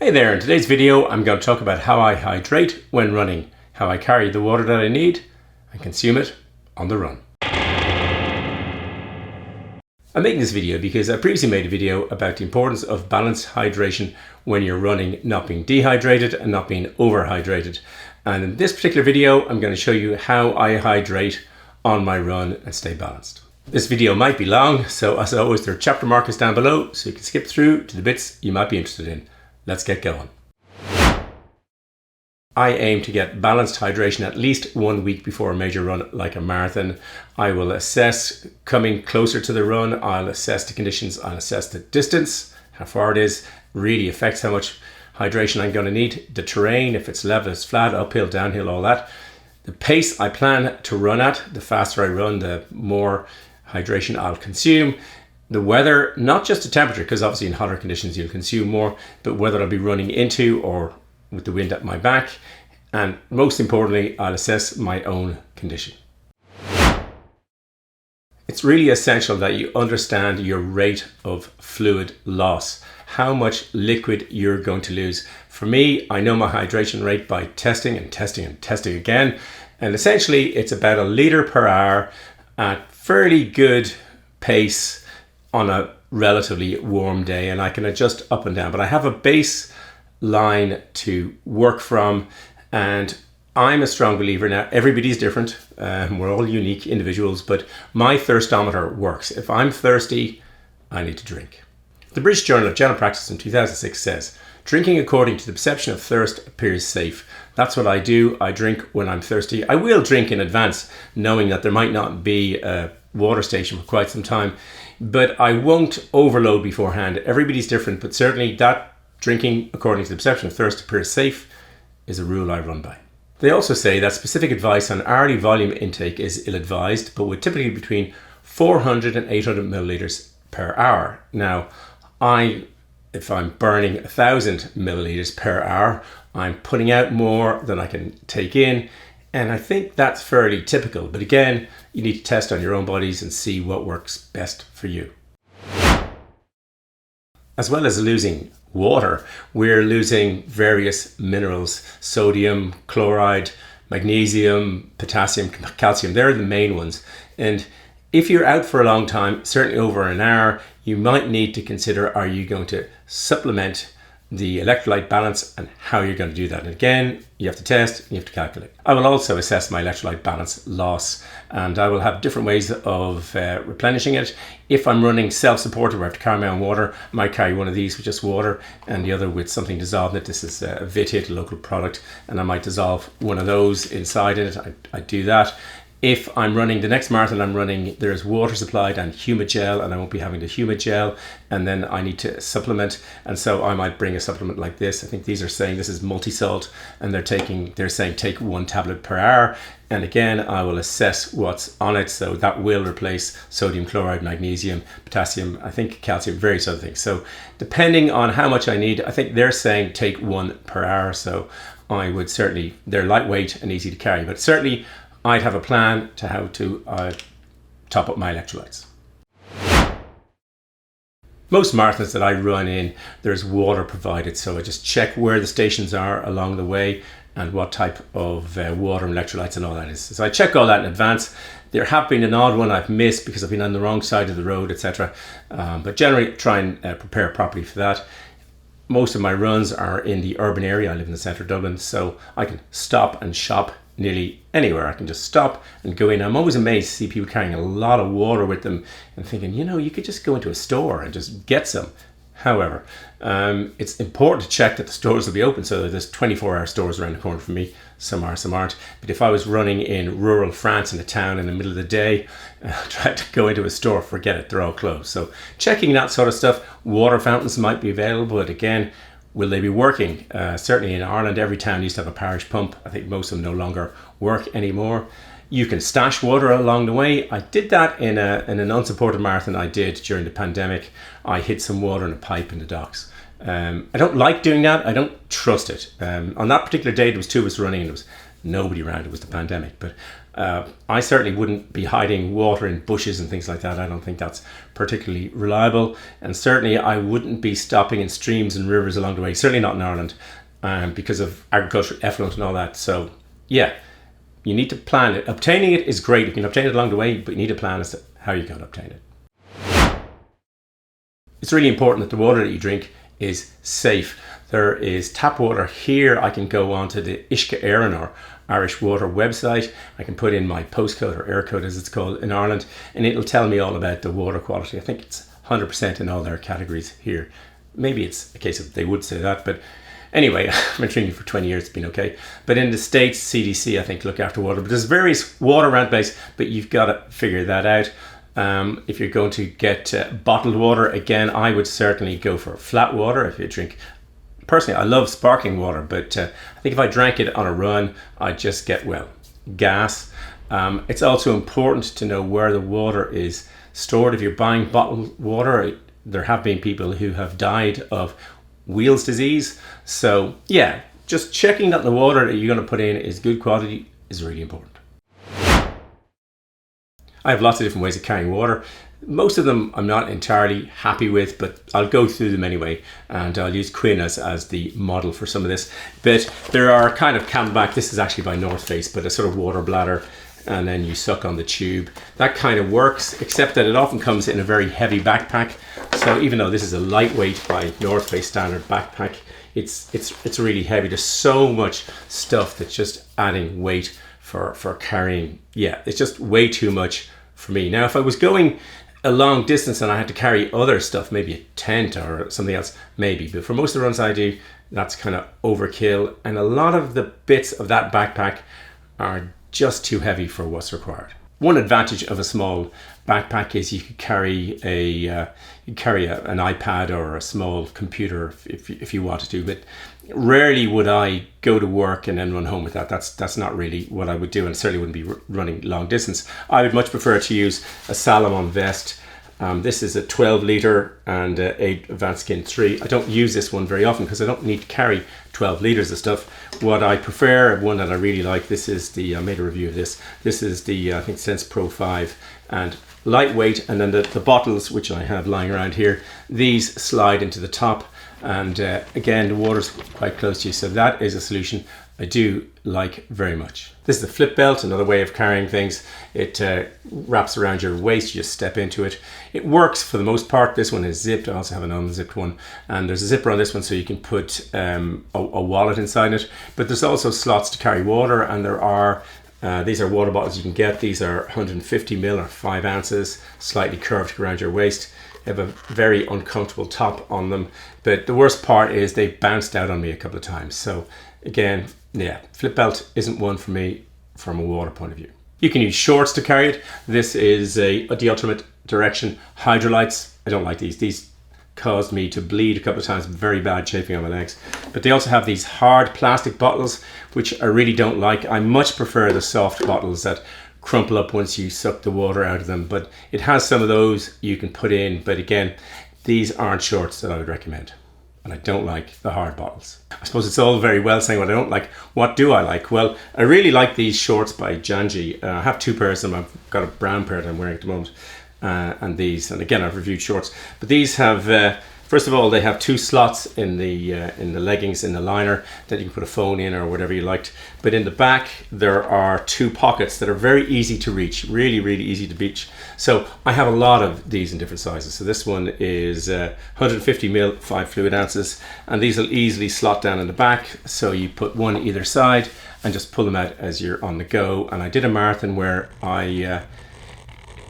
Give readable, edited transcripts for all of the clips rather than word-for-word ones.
Hey there, in today's video I'm going to talk about how I hydrate when running, how I carry the water that I need and consume it on the run. I'm making this video because I previously made a video about the importance of balanced hydration when you're running, not being dehydrated and not being overhydrated. And in this particular video I'm going to show you how I hydrate on my run and stay balanced. This video might be long, so as always there are chapter markers down below so you can skip through to the bits you might be interested in. Let's get going. I aim to get balanced hydration at least 1 week before a major run like a marathon. I will assess coming closer to the run, I'll assess the conditions, I'll assess the distance, how far it is, really affects how much hydration I'm going to need, the terrain, if it's level, it's flat, uphill, downhill, all that. The pace I plan to run at, the faster I run, the more hydration I'll consume. The weather, not just the temperature, because obviously in hotter conditions you'll consume more, but whether I'll be running into or with the wind at my back. And most importantly, I'll assess my own condition. It's really essential that you understand your rate of fluid loss, how much liquid you're going to lose. For me, I know my hydration rate by testing and testing and testing again. And essentially it's about 1 litre per hour at fairly good pace on a relatively warm day, and I can adjust up and down, but I have a baseline to work from, and I'm a strong believer. Now everybody's different, we're all unique individuals, but my thirstometer works. If I'm thirsty, I need to drink. The British Journal of General Practice in 2006 says, drinking according to the perception of thirst appears safe. That's what I do. I drink when I'm thirsty. I will drink in advance, knowing that there might not be a water station for quite some time, but I won't overload beforehand. Everybody's different, but certainly that drinking according to the perception of thirst appears safe is a rule I run by. They also say that specific advice on hourly volume intake is ill-advised, but with typically between 400 and 800 milliliters per hour. Now, if I'm burning 1,000 milliliters per hour, I'm putting out more than I can take in. And I think that's fairly typical. But again, you need to test on your own bodies and see what works best for you. As well as losing water, we're losing various minerals, sodium, chloride, magnesium, potassium, calcium. They're the main ones. And if you're out for a long time, certainly over an hour, you might need to consider, are you going to supplement the electrolyte balance and how you're going to do that. And again, you have to test, you have to calculate. I will also assess my electrolyte balance loss, and I will have different ways of replenishing it. If I'm running self-supported where I have to carry my own water, I might carry one of these with just water and the other with something dissolved in it. This is a Hydrate, a local product, and I might dissolve one of those inside in it. I do that. If I'm running the next marathon I'm running, there's water supplied and humid gel, and I won't be having the humid gel, and then I need to supplement, and so I might bring a supplement like this. I think these are saying this is multi-salt, and they're saying take 1 tablet per hour, and again I will assess what's on it, so that will replace sodium chloride, magnesium, potassium, I think calcium, various other things. So depending on how much I need, I think they're saying take 1 per hour, so I would certainly, they're lightweight and easy to carry, but certainly I'd have a plan to how to top up my electrolytes. Most marathons that I run in, there's water provided, so I just check where the stations are along the way and what type of water and electrolytes and all that is. So I check all that in advance. There have been an odd one I've missed because I've been on the wrong side of the road, etc. But generally try and prepare properly for that. Most of my runs are in the urban area. I live in the centre of Dublin, so I can stop and shop nearly anywhere. I can just stop and go in. I'm always amazed to see people carrying a lot of water with them and thinking, you know, you could just go into a store and just get some. However, it's important to check that the stores will be open, so that there's 24-hour stores around the corner from me. Some are, some aren't. But if I was running in rural France in a town in the middle of the day, try to go into a store, forget it, they're all closed. So checking that sort of stuff. Water fountains might be available, but again, will they be working? Certainly in Ireland, every town used to have a parish pump. I think most of them no longer work anymore. You can stash water along the way. I did that in an unsupported marathon I did during the pandemic. I hid some water in a pipe in the docks. I don't like doing that. I don't trust it. On that particular day, there was 2 of us running and there was nobody around. It was the pandemic. But I certainly wouldn't be hiding water in bushes and things like that. I don't think that's particularly reliable. And certainly I wouldn't be stopping in streams and rivers along the way, certainly not in Ireland, because of agricultural effluent and all that. So yeah, you need to plan it. Obtaining it is great. You can obtain it along the way, but you need to plan as to how you're going to obtain it. It's really important that the water that you drink is safe. There is tap water here. I can go on to the Uisce Éireann or Irish Water website. I can put in my postcode or air code as it's called in Ireland, and it'll tell me all about the water quality. I think it's 100% in all their categories here. Maybe it's a case of they would say that, but anyway, I've been drinking for 20 years, it's been okay. But in the States, CDC, I think, look after water. But there's various water around the place, but you've got to figure that out. If you're going to get bottled water, again, I would certainly go for flat water. If you drink, personally, I love sparkling water, but I think if I drank it on a run, I'd just get, well, gas. It's also important to know where the water is stored. If you're buying bottled water, there have been people who have died of Weil's disease. So yeah, just checking that the water that you're going to put in is good quality is really important. I have lots of different ways of carrying water. Most of them I'm not entirely happy with, but I'll go through them anyway, and I'll use Quinn as the model for some of this. But there are kind of Camelback. This is actually by North Face, but a sort of water bladder, and then you suck on the tube. That kind of works, except that it often comes in a very heavy backpack. So even though this is a lightweight by North Face standard backpack, it's really heavy. There's so much stuff that's just adding weight for carrying. Yeah, it's just way too much for me. Now, if I was going a long distance and I had to carry other stuff, maybe a tent or something else, maybe. But for most of the runs I do, that's kind of overkill. And a lot of the bits of that backpack are just too heavy for what's required. One advantage of a small backpack is you could carry an iPad or a small computer if you wanted to, but rarely would I go to work and then run home with that. That's not really what I would do, and certainly wouldn't be running long distance. I would much prefer to use a Salomon vest. This is a 12 litre and a Advanced Skin 3. I don't use this one very often because I don't need to carry 12 litres of stuff. What I prefer, one that I really like, this is the, I made a review of this. This is the, I think, Sense Pro 5, and lightweight. And then the bottles, which I have lying around here, these slide into the top. And again, the water's quite close to you. So that is a solution I do like very much. This is the flip belt, another way of carrying things. It wraps around your waist, you just step into it. It works for the most part. This one is zipped. I also have an unzipped one. And there's a zipper on this one so you can put a wallet inside it. But there's also slots to carry water, and there are these are water bottles you can get. These are 150 ml or 5 ounces, slightly curved around your waist. They have a very uncomfortable top on them. But the worst part is they bounced out on me a couple of times. So again, yeah, flip belt isn't one for me from a water point of view. You can use shorts to carry it. This is the Ultimate Direction Hydrates. I don't like these. These caused me to bleed a couple of times, very bad chafing on my legs. But they also have these hard plastic bottles, which I really don't like. I much prefer the soft bottles that crumple up once you suck the water out of them. But it has some of those you can put in. But again, these aren't shorts that I would recommend. And I don't like the hard bottles. I suppose it's all very well saying what I don't like. What do I like? Well, I really like these shorts by Janji. I have 2 pairs of them. I've got a brown pair that I'm wearing at the moment. And these, and again, I've reviewed shorts. But these have, first of all, they have 2 slots in the leggings, in the liner, that you can put a phone in or whatever you liked. But in the back, there are 2 pockets that are very easy to reach, really, really easy to reach. So I have a lot of these in different sizes. So this one is 150 ml, 5 fluid ounces, and these will easily slot down in the back. So you put one either side and just pull them out as you're on the go. And I did a marathon where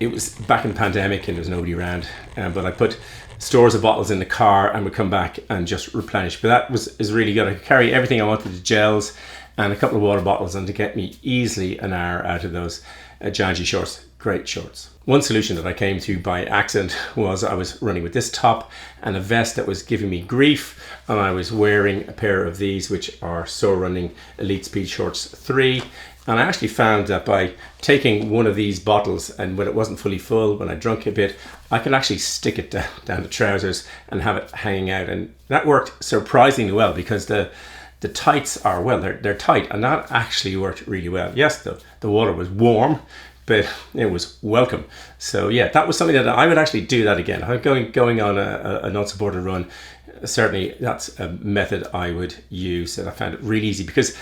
it was back in the pandemic and there was nobody around, but I put stores of bottles in the car and would come back and just replenish. But that is really good. I could carry everything I wanted, the gels and a couple of water bottles, and to get me easily an hour out of those Janji shorts. Great shorts. One solution that I came to by accident was I was running with this top and a vest that was giving me grief, and I was wearing a pair of these, which are So Running Elite Speed Shorts 3. And I actually found that by taking one of these bottles, and when it wasn't fully full, when I drank a bit, I could actually stick it down the trousers and have it hanging out. And that worked surprisingly well, because the the tights are, well, they're tight, and that actually worked really well. Yes, the water was warm, but it was welcome. So yeah, that was something that I would actually do that again. I'm going on a non-supported run. Certainly that's a method I would use, and I found it really easy, because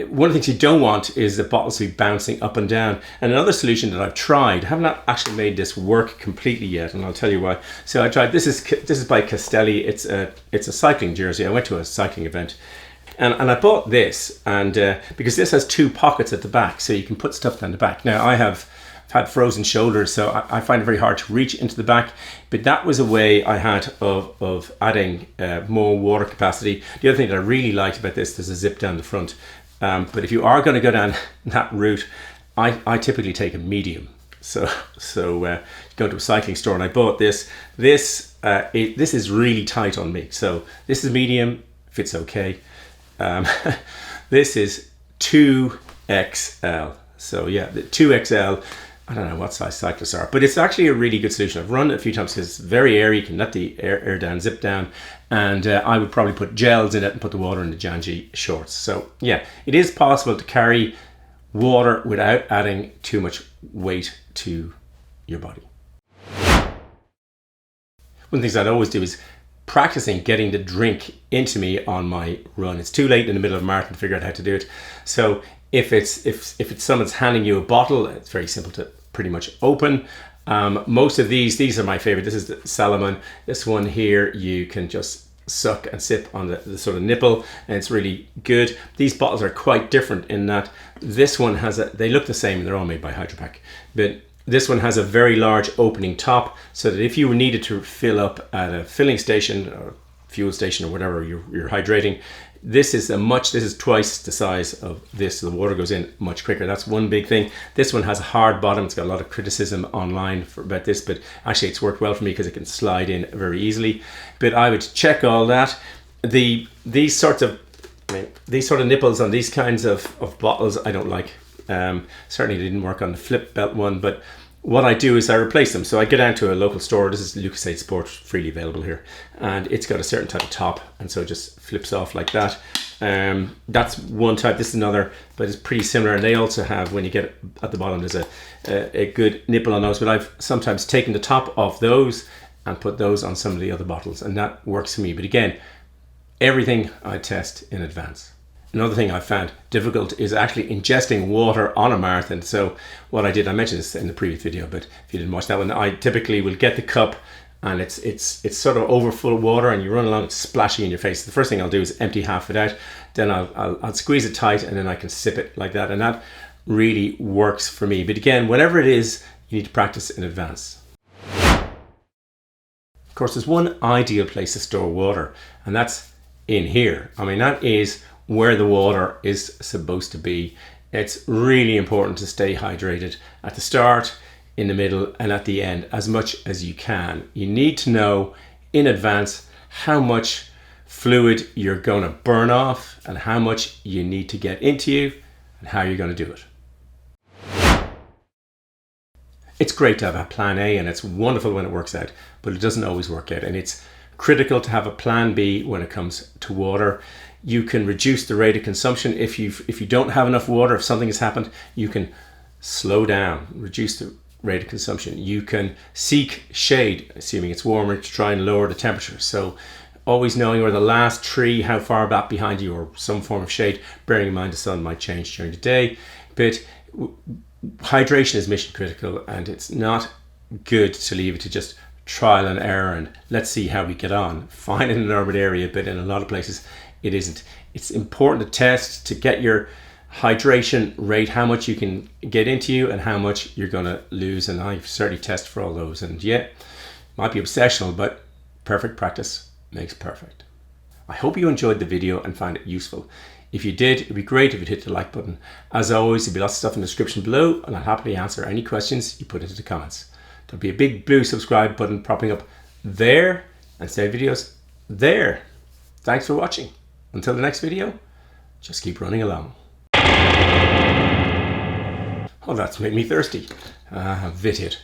one of the things you don't want is the bottles to be bouncing up and down. And another solution that I've tried, I have not actually made this work completely yet, and I'll tell you why. So I tried, this is by Castelli. It's a cycling jersey. I went to a cycling event, and I bought this, and because this has 2 pockets at the back, so you can put stuff down the back. Now I've had frozen shoulders, so I find it very hard to reach into the back, but that was a way I had of adding more water capacity. The other thing that I really liked about this, there's a zip down the front. But if you are going to go down that route, I typically take a medium. So go to a cycling store, and I bought this. This is really tight on me. So this is medium, fits okay. This is 2XL. So yeah, the 2XL. I don't know what size cyclists are, but it's actually a really good solution. I've run it a few times because it's very airy. You can let the air down, zip down, and I would probably put gels in it and put the water in the Janji shorts. So yeah, it is possible to carry water without adding too much weight to your body. One of the things I'd always do is practicing getting the drink into me on my run. It's too late in the middle of a marathon to figure out how to do it. So if it's someone's handing you a bottle, it's very simple to pretty much open. Most of these are my favorite. This is the Salomon. This one here, you can just suck and sip on the sort of nipple, and it's really good. These bottles are quite different in that this one has they look the same, and they're all made by Hydrate, but this one has a very large opening top, so that if you needed to fill up at a filling station or fuel station or whatever you're hydrating, this is twice the size of this, so the water goes in much quicker. That's one big thing. This one has a hard bottom. It's got a lot of criticism online about this, but actually it's worked well for me because it can slide in very easily. But I would check all that. These sort of nipples on these kinds of bottles I don't like. Certainly didn't work on the flip belt one, but what I do is I replace them. So I go down to a local store. This is Lucasade Sport, freely available here, and it's got a certain type of top, and so it just flips off like that. That's one type. This is another, but it's pretty similar. And they also have, when you get at the bottom, there's a good nipple on those. But I've sometimes taken the top off those and put those on some of the other bottles, and that works for me. But again, everything I test in advance. Another thing I found difficult is actually ingesting water on a marathon. So what I did, I mentioned this in the previous video, but if you didn't watch that one, I typically will get the cup, and it's sort of over full of water, and you run along, it's splashing in your face. The first thing I'll do is empty half it out, then I'll squeeze it tight, and then I can sip it like that, and that really works for me. But again, whatever it is, you need to practice in advance. Of course, there's one ideal place to store water, and that's in here. I mean, that is where the water is supposed to be. It's really important to stay hydrated at the start, in the middle, and at the end as much as you can. You need to know in advance how much fluid you're going to burn off and how much you need to get into you and how you're going to do it. It's great to have a plan A, and it's wonderful when it works out, but it doesn't always work out, and it's critical to have a plan B when it comes to water. You can reduce the rate of consumption if you don't have enough water. If something has happened, you can slow down, reduce the rate of consumption. You can seek shade, assuming it's warmer, to try and lower the temperature. So always knowing where the last tree, how far back behind you, or some form of shade, bearing in mind the sun might change during the day. But hydration is mission critical, and it's not good to leave it to just trial and error and let's see how we get on. Fine in an urban area, but in a lot of places it isn't. It's important to test to get your hydration rate, how much you can get into you and how much you're going to lose, and I certainly test for all those. And yeah, might be obsessional, but perfect practice makes perfect. I hope you enjoyed the video and found it useful. If you did, it'd be great if you'd hit the like button. As always, there'll be lots of stuff in the description below, and I'll happily answer any questions you put into the comments. There'll be a big blue subscribe button popping up there, and stay videos there. Thanks for watching. Until the next video, just keep running along. Oh, that's made me thirsty. Vit it.